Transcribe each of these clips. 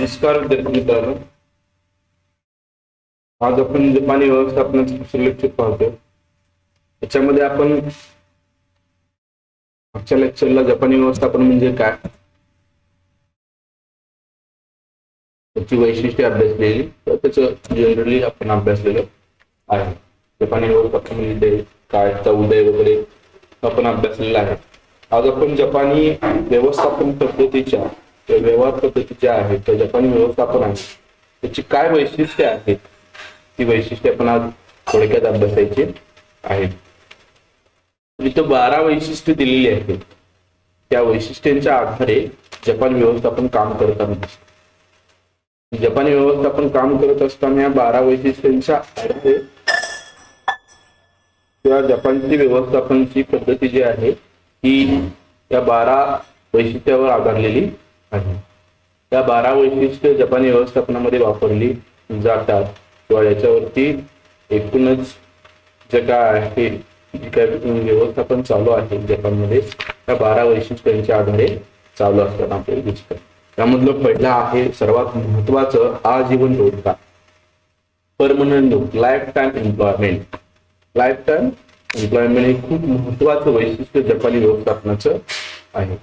नमस्कार विद्यार्थी मित्रांनो, आज आपण जपानी व्यवस्थापनाचे दुसरे लेक्चर पाहतोय. याच्यामध्ये आपण मागच्या लेक्चरला जपानी व्यवस्थापन म्हणजे काय, त्याची वैशिष्ट्ये अभ्यासलेली, तर त्याचं जनरली आपण अभ्यासलेलं आहे. जपानी व्यवस्थापन म्हणजे काय, त्याचा उदय वगैरे आपण अभ्यासलेला आहे. आज आपण जपानी व्यवस्थापन पद्धतीच्या व्यवहार पद्धती ज्या आहेत त्या जपानी व्यवस्थापन आहे त्याची काय वैशिष्ट्ये आहेत, ती वैशिष्ट्ये आपण आज थोडक्यात अभ्यासायची आहेत. इथं 12 वैशिष्ट्ये दिलेली आहेत. त्या वैशिष्ट्यांच्या आधारे जपानी व्यवस्थापन काम करताना जपानी व्यवस्थापन काम करत असताना या 12 वैशिष्ट्यांच्या आधारे त्या जपानची व्यवस्थापनाची पद्धती जी आहे ही या 12 वैशिष्ट्यावर आधारलेली आहे. या 12 वैशिष्ट्ये जपानी व्यवस्थापनामध्ये वापरली जातात किंवा याच्यावरती एकूणच जे काय आहे, जे काय व्यवस्थापन चालू आहे जपानमध्ये, त्या 12 वैशिष्ट्यांच्या आधारे चालू असताना आपल्याला दिसतं. त्यामधलं पहिलं आहे सर्वात महत्वाचं आजीवन रोजगार, permanent life time employment. Life time employment हे खूप महत्वाचं वैशिष्ट्य जपानी व्यवस्थापनाचं आहे.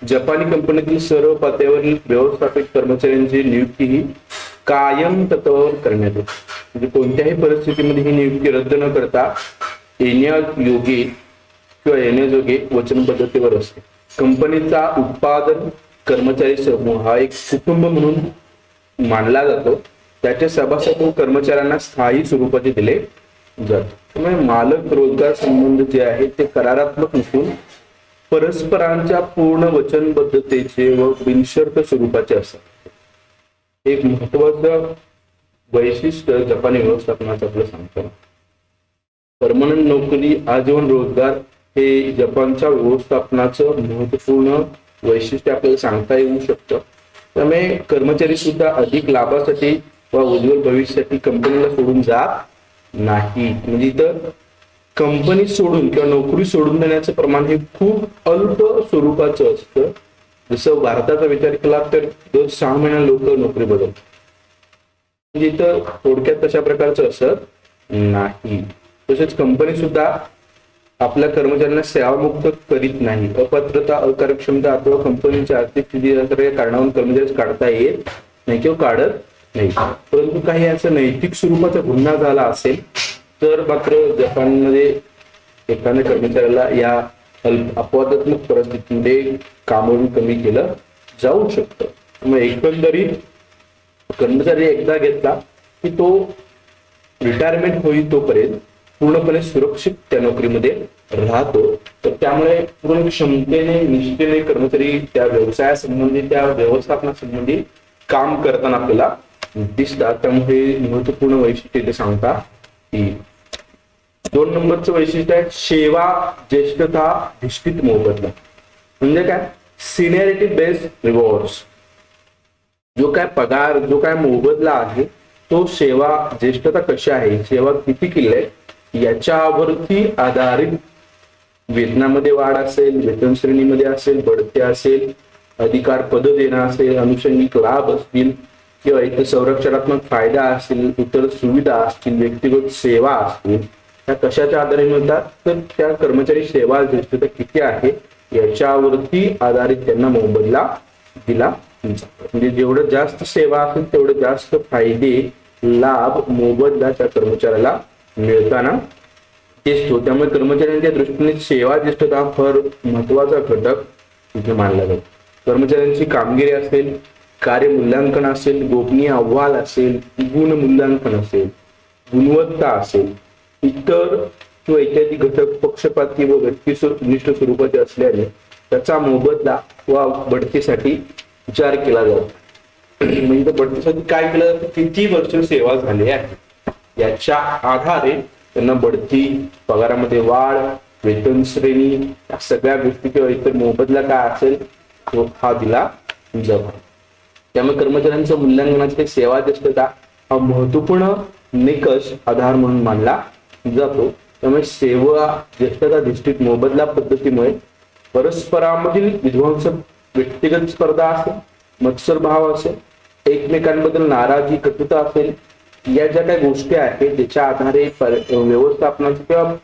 जपानी कंपनीतील सर्व पातळीवरील व्यवस्थापित कर्मचाऱ्यांची नियुक्ती ही कायम तत्वावर करण्यात येते. म्हणजे कोणत्याही परिस्थितीमध्ये ही नियुक्ती रद्द न करता येण्यायोग्य किंवा येण्याजोगे वचनबद्धतेवर असते. कंपनीचा उत्पादन कर्मचारी समूह हा एक कुटुंब म्हणून मानला जातो. त्याचे सभासद कर्मचाऱ्यांना स्थायी स्वरूपाचे दिले जातात. त्यामुळे मालक रोजगार संबंध जे आहेत ते करारात्मक नसून परस्परांच्या पूर्ण वचनबद्धतेचे व बिनशर्त स्वरूपाचे असतात. एक महत्वाचं वैशिष्ट्य जपानी व्यवस्थापनाचं आपलं सांगतं. परमनंट नोकरी, आजीवन रोजगार हे जपानच्या व्यवस्थापनाचं महत्वपूर्ण वैशिष्ट्य आपल्याला सांगता येऊ शकतं. त्यामुळे कर्मचारी सुद्धा अधिक लाभासाठी व उज्ज्वल भविष्यासाठी कंपनीला सोडून जात नाही. म्हणजे इथं कंपनी सोडून किंवा नोकरी सोडून देण्याचं प्रमाण हे खूप अल्प स्वरूपाचं असतं. जसं भारताचा विचार केला तर दर 6 महिन्याला लोक नोकरी बदलतात. म्हणजे इथं थोडक्यात तशा प्रकारचं असत नाही. तसेच कंपनी सुद्धा आपल्या कर्मचाऱ्यांना सेवामुक्त करीत नाही. अपात्रता, अकार्यक्षमता अथवा कंपनीच्या आर्थिक स्थिती या कारणावरून कर्मचारी काढता येत नाही किंवा काढत नाही. परंतु काही असं नैतिक स्वरूपाचा गुन्हा झाला असेल तर मात्र जपानमध्ये एखाद्या कर्मचाऱ्याला या अपवादात्मक परिस्थितीमध्ये कामावरून कमी केलं जाऊ शकतं. मग एकंदरीत कर्मचारी एकदा घेतला की तो रिटायरमेंट होईल तोपर्यंत पूर्णपणे सुरक्षित त्या नोकरीमध्ये राहतो. तर त्यामुळे पूर्ण क्षमतेने निष्ठेने कर्मचारी त्या व्यवसायासंबंधी, त्या व्यवस्थापनासंबंधी काम करताना आपल्याला दिसतात. त्यामुळे महत्वपूर्ण वैशिष्ट्य ते सांगता येईल. 2 नंबरचं वैशिष्ट्य आहे सेवा ज्येष्ठता अधिष्ठित मोबदला. म्हणजे काय, सिनियरिटी बेस्ड रिवॉर्ड्स. जो काय पगार, जो काय मोबदला आहे तो सेवा ज्येष्ठता कशी आहे, सेवा किती केली आहे याच्यावरती आधारित वेतनामध्ये वाढ असेल, वेतन श्रेणीमध्ये असेल, बढती असेल, अधिकार पद देणं असेल, अनुषंगिक लाभ असतील किंवा इतर संरक्षणात्मक फायदा असतील, इतर सुविधा असतील, व्यक्तिगत सेवा असतील, त्या कशाच्या आधारे मिळतात तर त्या कर्मचारी सेवा ज्येष्ठता किती आहे याच्यावरती आधारित त्यांना मोबदला दिला जातो. म्हणजे जेवढं जास्त सेवा असेल तेवढे जास्त फायदे, लाभ, मोबदला त्या कर्मचाऱ्याला मिळताना दिसतो. त्यामुळे कर्मचाऱ्यांच्या दृष्टीने सेवा ज्येष्ठता फार महत्वाचा घटक इथे मानला जातो. कर्मचाऱ्यांची कामगिरी असेल, कार्य मूल्यांकन असेल, गोपनीय अहवाल असेल, गुण मूल्यांकन असेल, गुणवत्ता असेल, इतर किंवा इत्यादी घटक पक्षपाती व व्यक्तिनिष्ठ स्वरूपाचे असल्याने त्याचा मोबदला व बढतीसाठी विचार केला जातो. म्हणजे बढतीसाठी काय केलं जातं, किती वर्ष सेवा झाली आहे याच्या आधारे त्यांना बढती, पगारामध्ये वाढ, वेतन श्रेणी या सगळ्या गोष्टी किंवा इतर मोबदला काय असेल तो हा दिला जातो. त्यामुळे कर्मचाऱ्यांचं मूल्यांकनाची सेवा ज्येष्ठता हा महत्वपूर्ण निकष आधार म्हणून मानला जातो. त्यामुळे सेवा ज्येष्ठता अधिष्ठित मोबदला पद्धतीमुळे परस्परामधील विध्वंसक व्यक्तिगत स्पर्धा असेल, मत्सर भाव असेल, एकमेकांबद्दल नाराजी, कटुता असेल, या ज्या काही गोष्टी आहेत त्याच्या आधारे व्यवस्थापनाचं किंवा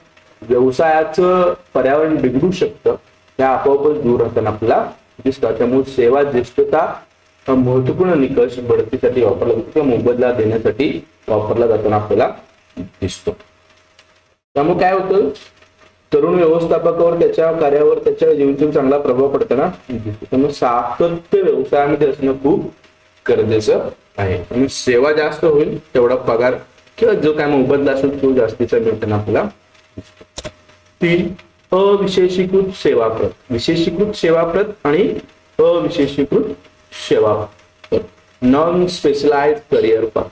व्यवसायाचं पर्यावरण बिघडू शकतं, त्या आपोआपच दूर राहताना आपल्याला दिसतात. त्यामुळे सेवा ज्येष्ठता हा महत्वपूर्ण निकष बढतीसाठी वापरला जातो किंवा मोबदला देण्यासाठी वापरला जाताना आपल्याला दिसतो. त्यामुळे काय होतं, तरुण व्यवस्थापकावर, त्याच्या कार्यावर, त्याच्या जीवनावर चांगला प्रभाव पडताना दिसतो. त्यामुळे सातत्य व्यवसायामध्ये असणं खूप गरजेचं आहे. आणि सेवा जास्त होईल तेवढा पगार किंवा जो काय मोबदला असेल तो जास्तीचा मिळताना आपल्याला दिसतो. 3. अविशेषीकृत सेवाप्रत. विशेषीकृत सेवाप्रत आणि अविशेषीकृत सेवाप्रत. Non specialised career path.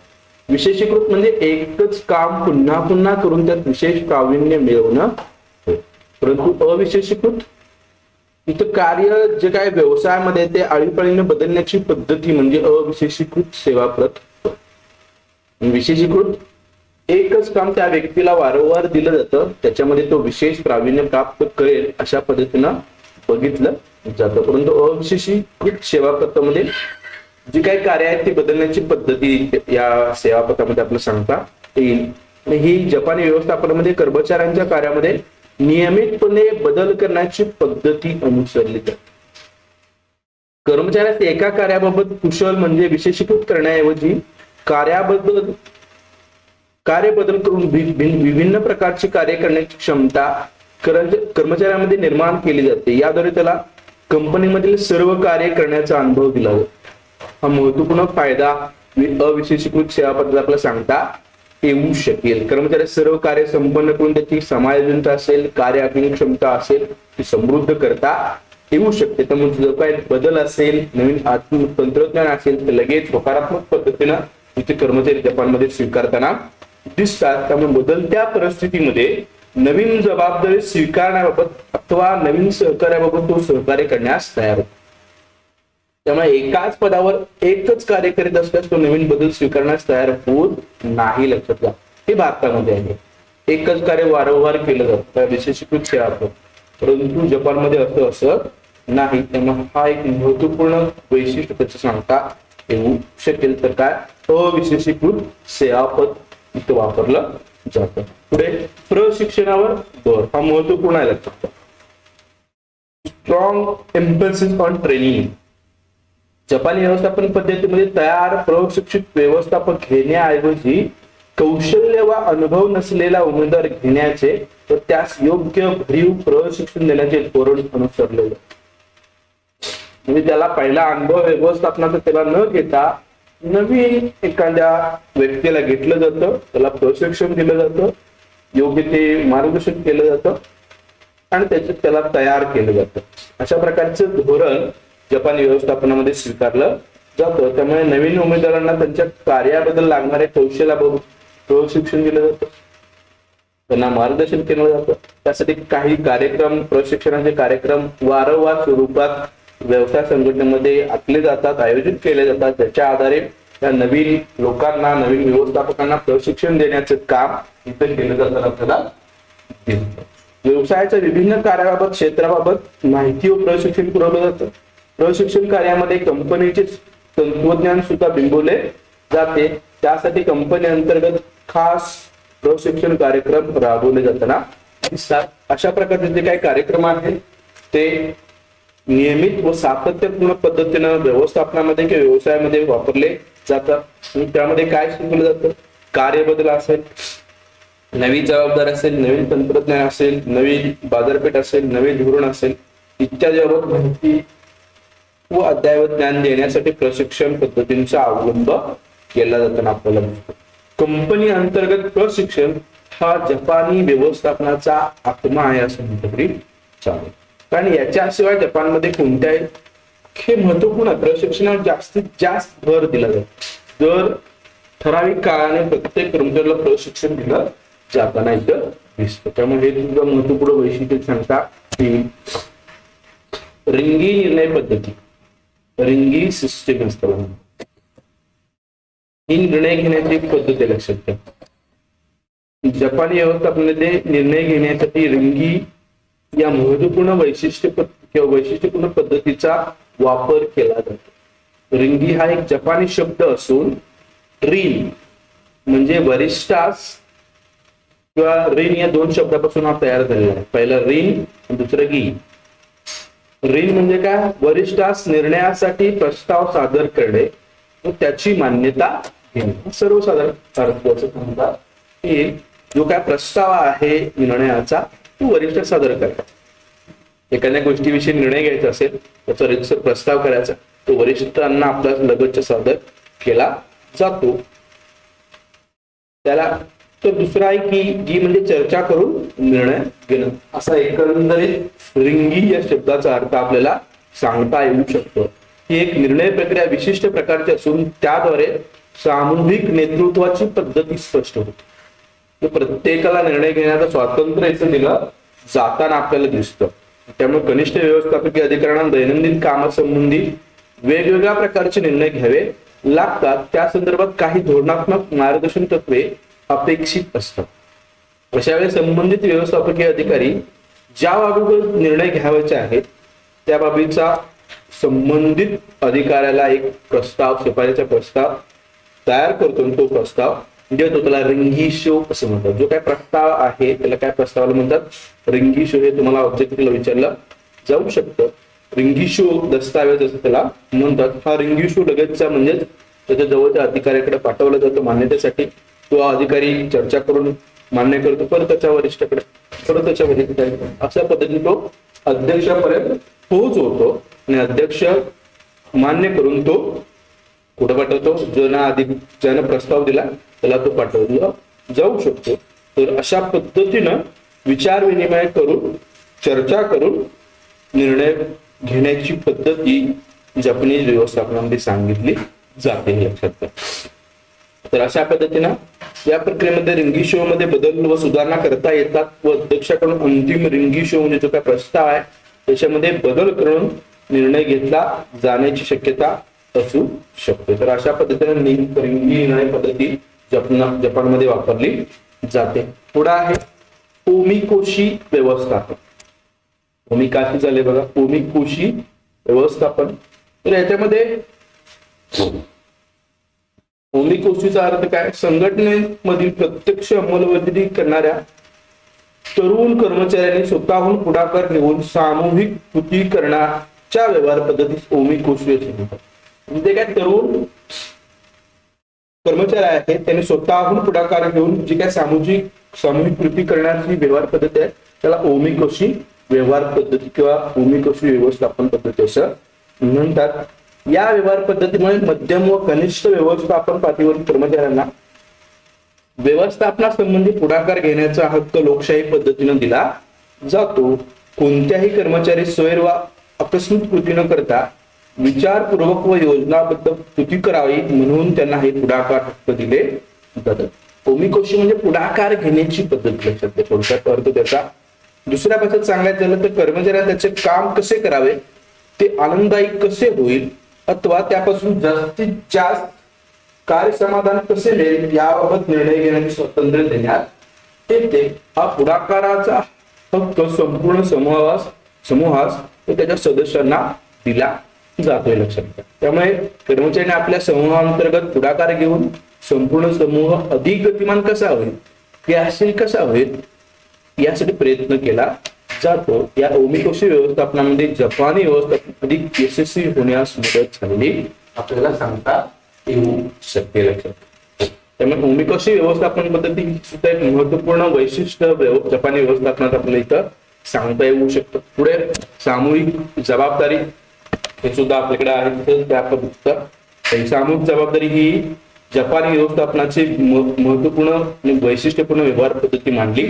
विशेषीकृत म्हणजे एकच काम पुन्हा पुन्हा करून त्यात विशेष प्रावीण्य मिळवणं, परंतु अविशेषीकृत इथं कार्य जे काय व्यवसायामध्ये ते आळीपाळीने बदलण्याची पद्धती म्हणजे अविशेषीकृत सेवाप्रत. विशेषीकृत एकच काम त्या व्यक्तीला वारंवार दिलं जातं, त्याच्यामध्ये तो विशेष प्रावीण्य प्राप्त करेल अशा पद्धतीनं बघितलं जातं. परंतु अविशेषीकृत सेवाप्रतामध्ये जी काही कार्य आहेत ती बदलण्याची पद्धती या सेवापथामध्ये आपल्याला सांगता येईल. ही जपानी व्यवस्थापनामध्ये कर्मचाऱ्यांच्या कार्यामध्ये नियमितपणे बदल करण्याची पद्धती अनुसरली जाते. कर्मचाऱ्यास एका कार्याबाबत कुशल म्हणजे विशेषीकृत करण्याऐवजी कार्य बदल करून विभिन्न प्रकारची कार्य करण्याची क्षमता कर्मचाऱ्यामध्ये निर्माण केली जाते. याद्वारे त्याला कंपनीमधील सर्व कार्य करण्याचा अनुभव दिला जातो. हा महत्वपूर्ण फायदा अविशेषीकृत सेवा पद्धत आपल्याला सांगता येऊ शकेल. कर्मचारी सर्व कार्य संपन्न करून त्याची समायोजनता असेल, कार्य क्षमता असेल ती समृद्ध करता येऊ शकते. त्यामुळे जो काही बदल असेल, नवीन तंत्रज्ञान असेल तर लगेच होकारात्मक पद्धतीनं इथे कर्मचारी जपानमध्ये स्वीकारताना दिसतात. त्यामुळे बदलत्या परिस्थितीमध्ये नवीन जबाबदारी स्वीकारण्याबाबत अथवा नवीन सहकार्याबाबत तो सहकार्य करण्यास तयार होतो. त्यामुळे एकाच पदावर एकच कार्य करीत असल्यास तो नवीन बदल स्वीकारण्यास तयार होत नाही. लक्षात घ्या, हे भारतामध्ये आहे. एकच कार्य वारंवार केलं जातं विशेषीकृत सेवा, परंतु जपानमध्ये असं नाही. त्यामुळे हा एक महत्वपूर्ण वैशिष्ट्य त्याचं सांगता येऊ शकेल. तर काय, अविशेषीकृत सेवापद इथं वापरलं जातं. पुढे प्रशिक्षणावर भर हा महत्वपूर्ण आहे. लक्षात घ्या, स्ट्रॉंग एम्फसिस ऑन ट्रेनिंग. जपानी व्यवस्थापन पद्धतीमध्ये तयार प्रशिक्षित व्यवस्थापक घेण्याऐवजी कौशल्य व अनुभव नसलेला उमेदवार घेण्याचे व त्यास योग्य भरीव प्रशिक्षण देण्याचे धोरण अनुसरले जाते. म्हणजे त्याला पहिला अनुभव व्यवस्थापनाचा त्याला न घेता नवीन एखाद्या व्यक्तीला घेतलं जातं, त्याला प्रशिक्षण दिलं जातं, योग्य ते मार्गदर्शन केलं जातं आणि त्याला तयार केलं जातं. अशा प्रकारचं धोरण जपानी व्यवस्थापनामध्ये स्वीकारलं जातं. त्यामुळे नवीन उमेदवारांना त्यांच्या कार्याबद्दल लागणारे कौशल्याबाबत प्रशिक्षण दिलं जातं, त्यांना मार्गदर्शन केलं जातं. त्यासाठी काही कार्यक्रम, प्रशिक्षणाचे कार्यक्रम वारंवार स्वरूपात व्यवसाय संघटनेमध्ये आखले जातात, आयोजित केले जातात. त्याच्या आधारे त्या नवीन लोकांना, नवीन व्यवस्थापकांना प्रशिक्षण देण्याचं काम इथं केलं जातं आपल्याला दिसतं. व्यवसायाच्या विभिन्न कार्याबाबत, क्षेत्राबाबत माहिती व प्रशिक्षण पुरवलं जातं. प्रशिक्षण कार्यामध्ये कंपनीचे तंत्रज्ञान सुद्धा बिंबवले जाते. त्यासाठी कंपनी अंतर्गत खास प्रशिक्षण कार्यक्रम राबवले जाताना दिसतात. अशा प्रकारचे जे काही कार्यक्रम आहेत ते नियमित व सातत्यपूर्ण पद्धतीनं व्यवस्थापनामध्ये किंवा व्यवसायामध्ये वापरले जातात. त्यामध्ये काय शिकवलं जातं, कार्यबदल असेल, नवी जबाबदारी असेल, नवीन तंत्रज्ञान असेल, नवीन बाजारपेठ असेल, नवे धोरण असेल इत्यादी बाबत माहिती व अद्ययावत ज्ञान देण्यासाठी प्रशिक्षण पद्धतींचा अवलंब केला जाताना आपल्याला दिसतो. कंपनी अंतर्गत प्रशिक्षण हा जपानी व्यवस्थापनाचा आत्मा आहे असं म्हटलं तरी चालेल. कारण याच्याशिवाय जपानमध्ये कोणत्याही, हे महत्वपूर्ण प्रशिक्षणावर जास्तीत जास्त भर दिला जातो. दर ठराविक काळाने प्रत्येक कर्मचाऱ्याला प्रशिक्षण दिलं जाताना इथं दिसतं. त्यामुळे हे तुझं महत्वपूर्ण वैशिष्ट्य सांगता येईल. रिंगी निर्णय पद्धती, रिंगी सिस्टीम असतं. ही निर्णय घेण्याची एक पद्धत आहे. लक्षात घ्या, जपानी व्यवस्थापनामध्ये निर्णय घेण्यासाठी रिंगी या महत्वपूर्ण वैशिष्ट्यपूर्ण पद्धतीचा वापर केला जातो. रिंगी हा एक जपानी शब्द असून रिन म्हणजे वरिष्ठास किंवा रिन या दोन शब्दापासून हा तयार झालेला आहे. पहिलं रिन, दुसरं गी. रिन म्हणजे काय? वरिष्ठास निर्णयासाठी प्रस्ताव सादर करणे व त्याची मान्यता घेणे. सर्वसाधारण अर्थ म्हणतात की जो काय प्रस्ताव आहे निर्णयाचा तो वरिष्ठ सादर करायचा. एखाद्या गोष्टीविषयी निर्णय घ्यायचा असेल त्याचा रितसर प्रस्ताव करायचा, तो वरिष्ठांना आपल्या लगतच्या सादर केला जातो त्याला. तर दुसरा आहे की जी म्हणजे चर्चा करून निर्णय घेणं. असा एकंदरीत रिंगी या शब्दाचा अर्थ आपल्याला सांगता येऊ शकतो. ही एक निर्णय प्रक्रिया विशिष्ट प्रकारची असून त्याद्वारे सामूहिक नेतृत्वाची पद्धती स्पष्ट होते. प्रत्येकाला निर्णय घेण्याचं स्वातंत्र्य इथं दिलं जाताना आपल्याला दिसतं. त्यामुळे कनिष्ठ व्यवस्थापकीय अधिकाऱ्यांना दैनंदिन कामासंबंधी वेगवेगळ्या प्रकारचे निर्णय घ्यावे लागतात. त्या संदर्भात काही धोरणात्मक मार्गदर्शन तत्वे अपेक्षित असतात. अशा वेळी संबंधित व्यवस्थापकीय अधिकारी ज्या बाबीवर निर्णय घ्यायचे आहेत त्या बाबीचा संबंधित अधिकाऱ्याला एक प्रस्ताव, शिफारसीचा प्रस्ताव तयार करतो. तो प्रस्ताव देतो, त्याला रिंगी शो असं म्हणतात. जो काय प्रस्ताव आहे त्याला काय प्रस्तावाला म्हणतात? रिंगी शो. हे तुम्हाला ऑब्जेक्टिव्हला विचारलं जाऊ शकतं. रिंगी शो दस्तावेज असं त्याला म्हणतात. हा रिंगी शो लगेचचा म्हणजेच त्याच्या जवळच्या अधिकाऱ्याकडे पाठवला जातो मान्यतेसाठी. तो अधिकारी चर्चा करून मान्य करतो, परत त्याच्या वरिष्ठाकडे, परत त्याच्या वरिष्ठाकडे, अशा पद्धतीने तो अध्यक्षापर्यंत पोहोचवतो आणि अध्यक्ष मान्य करून तो कुठे पाठवतो? ज्यानं प्रस्ताव दिला त्याला तो पाठवला जाऊ शकतो. तर अशा पद्धतीनं विचार विनिमय करून चर्चा करून निर्णय घेण्याची पद्धती जपानीज व्यवस्थापनामध्ये सांगितली जाते, हे लक्षात घ्या. तर अशा पद्धतीनं या प्रक्रियेमध्ये रिंगी शो मध्ये बदल व सुधारणा करता येतात व अध्यक्षाकडून अंतिम रिंगी शो म्हणजे जो काय प्रस्ताव आहे त्याच्यामध्ये बदल करून निर्णय घेतला जाण्याची शक्यता असू शकते. तर अशा पद्धतीने रिंगी निर्णय पद्धती जपानमध्ये वापरली जाते. पुढे आहे ओमिकोशी व्यवस्थापन. ओमिकाशी झाले बघा, ओमिकोशी व्यवस्थापन. तर याच्यामध्ये ओमिकोशीचा अर्थ काय? संघटनेमधील प्रत्यक्ष अंमलबजावणी करणाऱ्या तरुण कर्मचाऱ्यांनी स्वतःहून पुढाकार घेऊन सामूहिक कृती करण्याच्या व्यवहार पद्धतीस ओमिकोशी असे म्हणतात. म्हणजे काय? तरुण कर्मचारी आहेत त्यांनी स्वतःहून पुढाकार घेऊन जी काय सामूहिक कृती करण्याची व्यवहार पद्धती आहे त्याला ओमिकोशी व्यवहार पद्धती किंवा ओमिकोशी व्यवस्थापन पद्धती असं म्हणतात. या व्यवहार पद्धतीमुळे मध्यम व कनिष्ठ व्यवस्थापन पातळीवरील कर्मचाऱ्यांना व्यवस्थापनासंबंधी पुढाकार घेण्याचा हक्क लोकशाही पद्धतीने दिला जातो. कोणत्याही कर्मचारी स्वैर व आकस्मिक कृती न करता विचारपूर्वक व योजनाबद्ध कृती करावी म्हणून त्यांना हे पुढाकार हक्क दिले जातात. ओमिकोशी म्हणजे पुढाकार घेण्याची पद्धत, लक्षात घ्या. थोडक्यात अर्थ त्याचा दुसऱ्या भाषेत सांगायचं झालं तर कर्मचाऱ्यांना त्याचे काम कसे करावे, ते आनंददायी कसे होईल अथवा त्यापासून जास्तीत जास्त कार्यसमाधान कसे मिळेल याबाबत निर्णय घेण्याचे स्वातंत्र्य देण्यात येते. हा पुढाकाराचा हक्क संपूर्ण समूहास व त्याच्या सदस्यांना दिला जातोय, लक्षात घ्या. त्यामुळे कर्मचाऱ्यांनी आपल्या समूहांतर्गत पुढाकार घेऊन संपूर्ण समूह अधिक गतिमान कसा होईल, क्रियाशील कसा होईल यासाठी प्रयत्न केला जातो. या ओमिकोशी व्यवस्थापनामध्ये जपानी व्यवस्थापन अधिक यशस्वी होण्यास मदत झालेली आपल्याला सांगता येऊ शकते, लक्षात. त्यामुळे ओमिकोशी व्यवस्थापन पद्धती सुद्धा एक महत्वपूर्ण वैशिष्ट्य जपानी व्यवस्थापनात आपल्याला इथं सांगता येऊ शकतं. पुढे सामूहिक जबाबदारी हे सुद्धा आपल्याकडे आहे. त्या पद्धतीचं सामूहिक जबाबदारी ही जपानी व्यवस्थापनाची महत्वपूर्ण आणि वैशिष्ट्यपूर्ण व्यवहार पद्धती मानली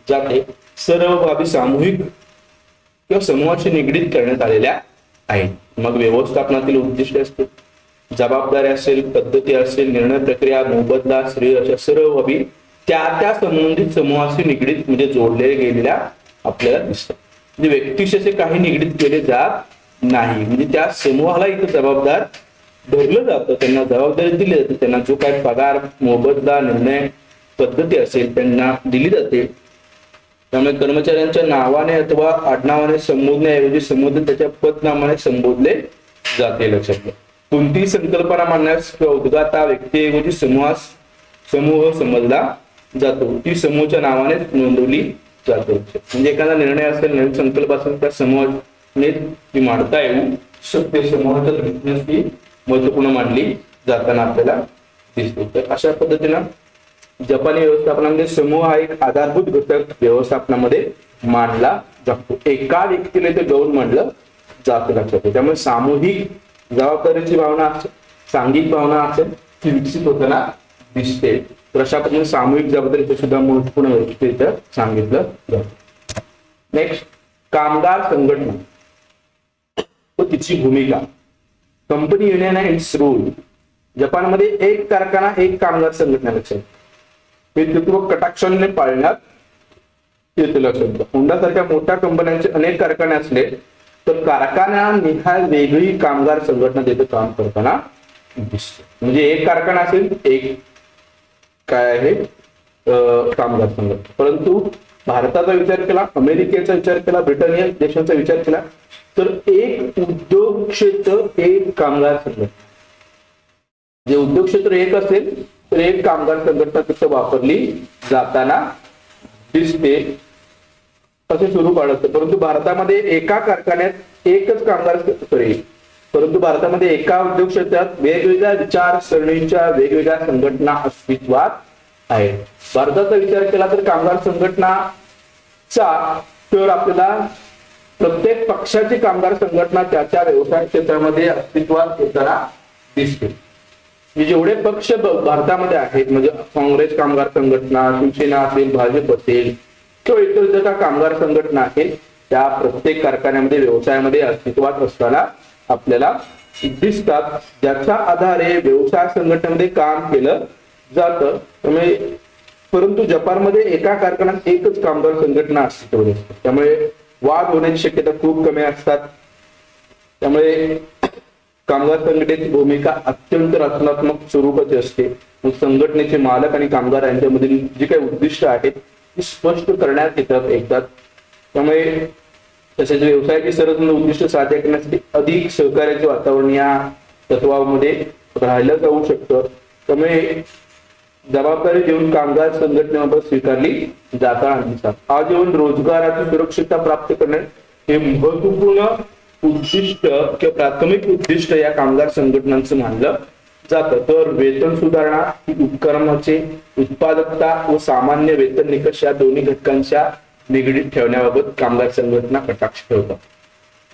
जाते. सर्व बाबी सामूहिक किंवा समूहाशी निगडीत करण्यात आलेल्या आहेत. मग व्यवस्थापनातील उद्दिष्ट असतील, जबाबदारी असेल, पद्धती असेल, निर्णय प्रक्रिया, मोबदला, श्रेय अशा सर्व बाबी त्या संबंधित समूहाशी निगडीत म्हणजे जोडले गेलेल्या आपल्याला दिसतात. म्हणजे व्यक्तीशी असे काही निगडीत केले जात नाही. म्हणजे त्या समूहाला इथं जबाबदार धरलं जातं, त्यांना जबाबदारी दिली जाते. त्यांना जो काही पगार, मोबदला, निर्णय पद्धती असेल त्यांना दिली जाते. त्यामुळे कर्मचाऱ्यांच्या नावाने अथवा आडनावाने संबोधण्याऐवजी संबोधन त्याच्या पदनामाने संबोधले जाते, लक्षात घ्या. कोणतीही संकल्पना मांडण्यास किंवा उद्गाता व्यक्तीऐवजी समूह समजला जातो, ती समूहाच्या नावाने नोंदवली जाते. म्हणजे एखादा निर्णय असेल, नवीन संकल्प असेल, त्या समूहाने ती मांडता येऊ शकते. समूहाच्या दृष्टीने ती महत्वपूर्ण मांडली जाताना आपल्याला दिसते. तर अशा पद्धतीनं जपानी व्यवस्थापनामध्ये समूह हा एक आधारभूत घटक व्यवस्थापनामध्ये मांडला जातो. एका व्यक्तीने ते गौण मांडलं जातं लक्षात. त्यामुळे सामूहिक जबाबदारीची भावना असेल, सांघिक भावना असेल, ती विकसित होताना दिसते. तर अशा पद्धतीने सामूहिक जबाबदारीचं सुद्धा महत्वपूर्ण वैशिष्ट्य सांगितलं जातं. नेक्स्ट, कामगार संघटना व तिची भूमिका. Company union and it's role. जपानमध्ये एक कारखाना एक कामगार संघटना लक्षात. हे तत्व कटाक्षाने पाळण्यात येते लक्षात. होंडासारख्या मोठ्या कंपन्यांचे अनेक कारखाने असले तर कारखान्यानिहाय वेगळी कामगार संघटना तिथे काम करताना दिसते. म्हणजे एक कारखाना असेल, एक काय आहे कामगार संघटना. परंतु भारताचा विचार केला, अमेरिकेचा विचार केला, ब्रिटनिया देशांचा विचार केला तर एक उद्योग क्षेत्र एक कामगार संघटना. जे उद्योग क्षेत्र एक असेल तर एक कामगार संघटना तिथं वापरली जाताना दिसते. असे स्वरूप आढळतं. परंतु भारतामध्ये एका कारखान्यात एकच कामगार परंतु भारतामध्ये एका उद्योग क्षेत्रात वेगवेगळ्या विचारसरणीच्या वेगवेगळ्या संघटना अस्तित्वात आहेत. भारताचा विचार केला तर कामगार संघटनाचा तर आपल्याला प्रत्येक पक्षाची कामगार संघटना त्या व्यवसाय क्षेत्रामध्ये अस्तित्वात येताना दिसते. जेवढे पक्ष भारतामध्ये आहेत, म्हणजे काँग्रेस कामगार संघटना, शिवसेना असेल, भाजप असेल किंवा इतर ज्या कामगार संघटना आहेत, त्या प्रत्येक कारखान्यामध्ये व्यवसायामध्ये अस्तित्वात असताना आपल्याला दिसतात. ज्याच्या आधारे व्यवसाय संघटनेमध्ये काम केलं जातं. त्यामुळे परंतु जपानमध्ये एका कारखान्यात एकच कामगार संघटना अस्तित्वात असते. त्यामुळे वाद होण्याची शक्यता खूप कमी असतात. त्यामुळे कामगार संघटनेची भूमिका अत्यंत रचनात्मक स्वरूपाची असते. संघटनेचे मालक आणि कामगार यांच्यामधील जी काही उद्दिष्ट आहेत ती स्पष्ट करण्यात येतात. त्यामुळे तसेच व्यवसायाची सर्व उद्दिष्ट साध्य करण्यासाठी अधिक सहकार्याचे वातावरण या तत्वामध्ये राहिलं जाऊ शकतं. त्यामुळे जबाबदारी देऊन कामगार संघटनेबाबत स्वीकारली जाताना दिसतात. आजीवन रोजगाराची सुरक्षितता प्राप्त करणे हे महत्वपूर्ण उद्दिष्ट किंवा प्राथमिक उद्दिष्ट या कामगार संघटनांचं मानलं जातं. तर वेतन सुधारणा ही उपक्रमाचे उत्पादकता व सामान्य वेतन निकष या दोन्ही घटकांच्या निगडीत ठेवण्याबाबत कामगार संघटना कटाक्ष ठेवतात.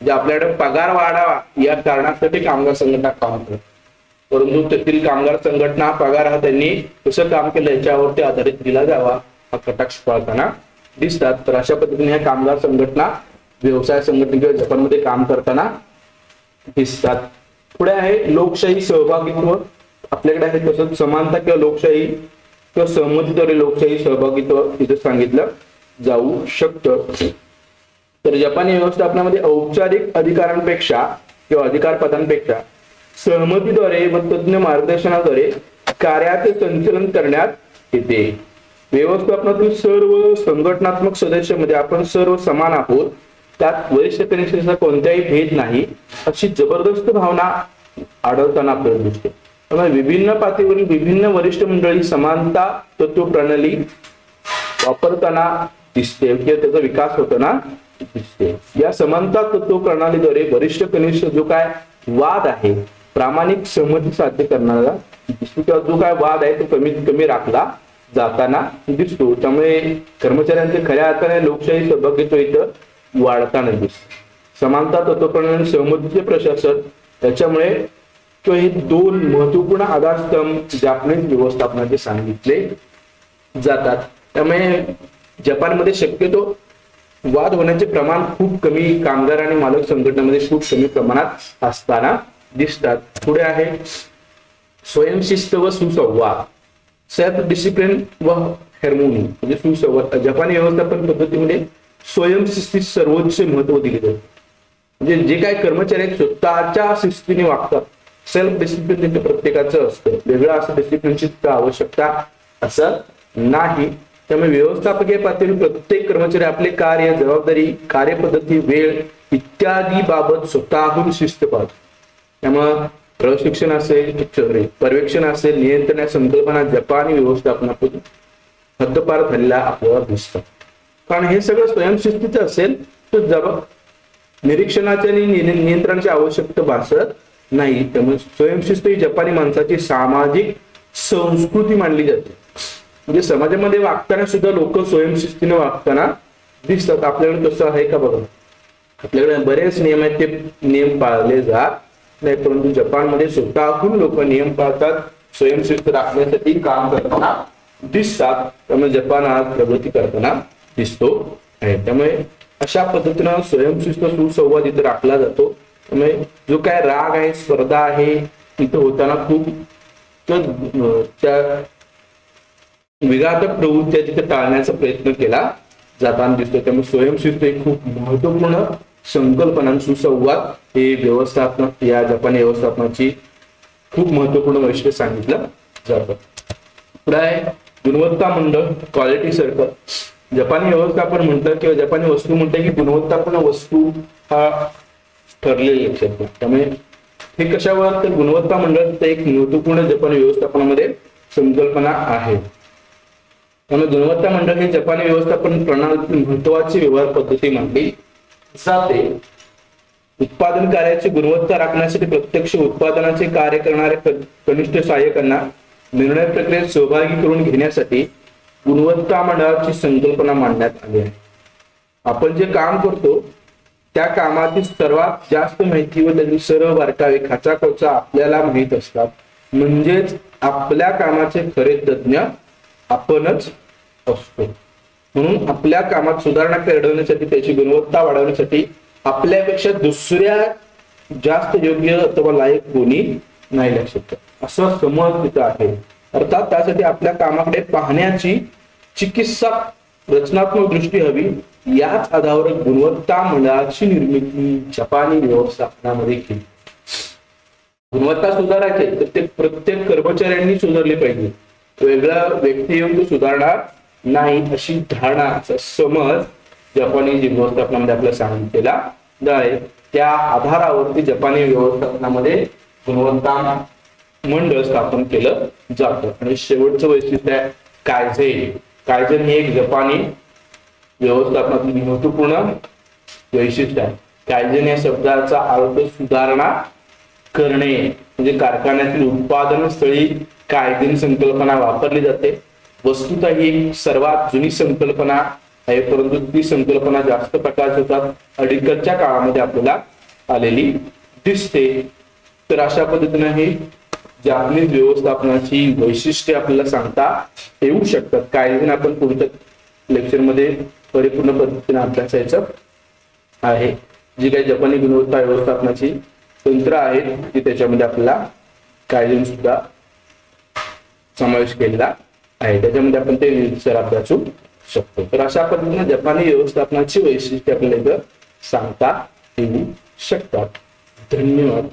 म्हणजे आपल्याकडे पगार वाढावा या कारणासाठी कामगार संघटना काम करतात. परंतु तेथील कामगार संघटना पगार हा त्यांनी कसं काम केलं याच्यावरती आधारित दिला जावा हा कटाक्ष पाळताना दिसतात. तर अशा पद्धतीने ह्या कामगार संघटना व्यवसाय संघटना किंवा जपानमध्ये काम करताना दिसतात. पुढे आहे लोकशाही सहभागित्व. आपल्याकडे आहे तसंच समानता किंवा लोकशाही किंवा सहमतीद्वारे लोकशाही सहभागित्व इथे सांगितलं जाऊ शकतं. तर जपानी व्यवस्थापनामध्ये औपचारिक अधिकारांपेक्षा किंवा अधिकार पदांपेक्षा सहमतीद्वारे व तज्ञ मार्गदर्शनाद्वारे कार्याचे संचलन करण्यात येते. व्यवस्थापनातील सर्व संघटनात्मक सदस्यांमध्ये आपण सर्व समान आहोत, त्यात वरिष्ठ कनिष्ठांचा कोणताही भेद नाही अशी जबरदस्त भावना आढळताना आपल्याला दिसते. त्यामुळे विभिन्न पातळीवरील विभिन्न वरिष्ठ मंडळी समानता तत्व प्रणाली वापरताना दिसते किंवा त्याचा विकास होताना दिसते. या समानता तत्व प्रणालीद्वारे वरिष्ठ कनिष्ठ जो काय वाद आहे प्रामाणिक सहमती साध्य करणारा दिसतो किंवा जो काय वाद आहे तो कमीत कमी राखला जाताना दिसतो. त्यामुळे कर्मचाऱ्यांचे खऱ्या अर्थाने लोकशाही सहभागित्व इथं वाढताना दिसतो. समानता तत्वप्रणाली सहमतीचे प्रशासन त्याच्यामुळे किंवा हे दोन महत्वपूर्ण आधारस्तंभ जपानी व्यवस्थापनाचे सांगितले जातात. त्यामुळे जपानमध्ये शक्यतो वाद होण्याचे प्रमाण खूप कमी कामगार आणि मालक संघटनेमध्ये खूप कमी प्रमाणात असताना दिसतात. पुढे आहे स्वयंशिस्त व सुसंवाद. सेल्फ डिसिप्लिन व हार्मोनी म्हणजे सुसंवाद. जपानी व्यवस्थापन पद्धतीमध्ये स्वयंशिस्तीत सर्वोच्च महत्व दिले जाते. म्हणजे जे काही कर्मचारी आहेत स्वतःच्या शिस्तीने वागतात. सेल्फ डिसिप्लिन त्यांच्या प्रत्येकाचं असतं, वेगळं असं डिसिप्लिनची आवश्यकता असं नाही. त्यामुळे व्यवस्थापकीय पातळीवर प्रत्येक कर्मचारी आपले कार्य, जबाबदारी, कार्यपद्धती, वेळ इत्यादी बाबत स्वतःहून शिस्त पाळतो. त्यामुळं प्रशिक्षण असेल, पर्यवेक्षण असेल, नियंत्रण या संकल्पना जपानी व्यवस्थापनातून हद्दपार झालेला आपल्याला दिसतं. कारण हे सगळं स्वयंशिस्तीचं असेल तर निरीक्षणाची आणि नियंत्रणाची आवश्यकता भासत नाही. त्यामुळे स्वयंशिस्त ही जपानी माणसाची सामाजिक संस्कृती मानली जाते. म्हणजे समाजामध्ये वागताना सुद्धा लोक स्वयंशिस्तीने वागताना दिसतात. आपल्याकडे कसं आहे का बघा, आपल्याकडे बरेच नियम आहेत, ते नियम पाळले जात नाही, परंतु जपानमध्ये स्वतःहून लोक नियम पाळतात, स्वयंशिस्त राखण्यासाठी काम करताना दिसतात. त्यामुळे जपान आज प्रगती करताना दिसतो आहे. त्यामुळे अशा पद्धतीनं स्वयंशिस्त सुसंवाद इथे राखला जातो. त्यामुळे जो काय राग आहे, स्पर्धा आहे, तिथं होताना खूप त्या विघातक प्रवृत्त्या तिथे टाळण्याचा प्रयत्न केला जाताना दिसतो. त्यामुळे स्वयंशिस्त ही खूप महत्वपूर्ण संकल्पना, सुसंवाद हे व्यवस्थापन, या जपानी व्यवस्थापनाची खूप महत्वपूर्ण वैशिष्ट्य सांगितलं जातं. पुढे आहे गुणवत्ता मंडळ, क्वालिटी सर्कल. जपानी व्यवस्थापन म्हटलं किंवा जपानी वस्तू म्हटलं की गुणवत्तापूर्ण वस्तू हा ठरलेले लक्षात. त्यामुळे हे कशावर, तर गुणवत्ता मंडळ एक महत्वपूर्ण जपानी व्यवस्थापनामध्ये संकल्पना आहे. त्यामुळे गुणवत्ता मंडळ हे जपानी व्यवस्थापन प्रणालीतील महत्वाची व्यवहार पद्धती मानली जाते. उत्पादन कार्याची गुणवत्ता राखण्यासाठी प्रत्यक्ष उत्पादनाचे कार्य करणाऱ्या कनिष्ठ सहाय्यकांना निर्णय प्रक्रियेत सहभागी करून घेण्यासाठी गुणवत्ता मंडळाची संकल्पना मांडण्यात आली आहे. आपण जे काम करतो त्या कामातील सर्वात जास्त माहिती व त्यातील सर्व बारकावे खाचाखोचा आपल्याला माहित असतात. म्हणजेच आपल्या कामाचे खरे तज्ञ आपणच असतो. म्हणून आपल्या कामात सुधारणा घडवण्यासाठी, त्याची गुणवत्ता वाढवण्यासाठी आपल्यापेक्षा दुसऱ्या जास्त योग्य अथवा लायक कोणी नाही लक्षात, असं समज तिथं आहे. अर्थात त्यासाठी आपल्या कामाकडे पाहण्याची चिकित्सा रचनात्मक दृष्टी हवी. याच आधारावर गुणवत्ता मंडळाची निर्मिती जपानी व्यवस्थापनामध्ये केली. गुणवत्ता सुधारायची तर ते प्रत्येक कर्मचाऱ्यांनी सुधारले पाहिजे, वेगळा व्यक्ती येऊन तो सुधारणार नाही, अशी धारणा, असा समज जपानी व्यवस्थापनामध्ये आपल्याला सांगितलेला आहे. त्या आधारावरती जपानी व्यवस्थापनामध्ये गुणवत्ता मंडळ स्थापन केलं जातं. आणि शेवटचं वैशिष्ट्य आहे कायझेन. कायझेन हे एक जपानी व्यवस्थापनातील महत्वपूर्ण वैशिष्ट्य आहे. कायझेन या शब्दाचा अर्थ सुधारणा करणे, म्हणजे कारखान्यातील उत्पादन स्थळी कायझेन संकल्पना वापरली जाते. वस्तुतः ही सर्वात जुनी संकल्पना आहे, परंतु ती संकल्पना जास्त प्रकारची होतात अलीकडच्या काळामध्ये आपल्याला आलेली दिसते. तर अशा पद्धतीने ही जपानी व्यवस्थापनाची वैशिष्ट्ये आपल्याला सांगता येऊ शकतात. कायझेन आपण पुढच्या लेक्चरमध्ये परिपूर्ण पद्धतीने अभ्यासायचं आहे. जी काही जपानी गुणवत्ता व्यवस्थापनाची तंत्र आहेत ती त्याच्यामध्ये आपल्याला कायझेन सुद्धा समावेश केलेला आहे. त्याच्यामध्ये आपण ते सर अभ्यासू शकतो. तर अशा पद्धतीने जपानी व्यवस्थापनाची वैशिष्ट्ये आपल्याला इथं सांगता येऊ शकतात. धन्यवाद.